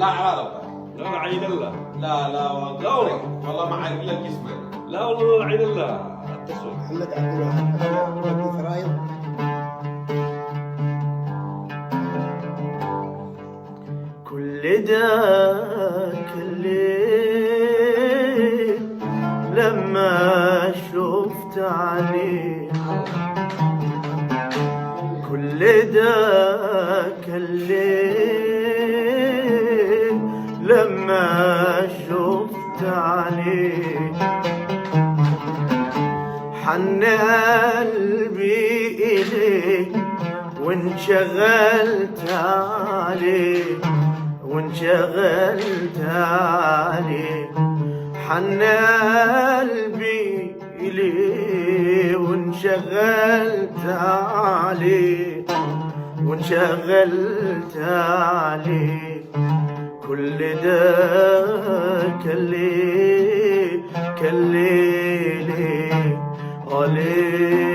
لا عرفت. لا عين الله. لا والله ما عارف لك اسمك. لا والله عين الله. محمد عبد الوهاب ولد فرايض. كل داك الليل لما شفت عليه، كل داك الليل لما شفت عليه، حن قلبي إليه وانشغلت عليه، وانشغلت عليه، حن قلبي إليه وانشغلت عليه، وانشغلت عليه. كل ده كلي كلي عليه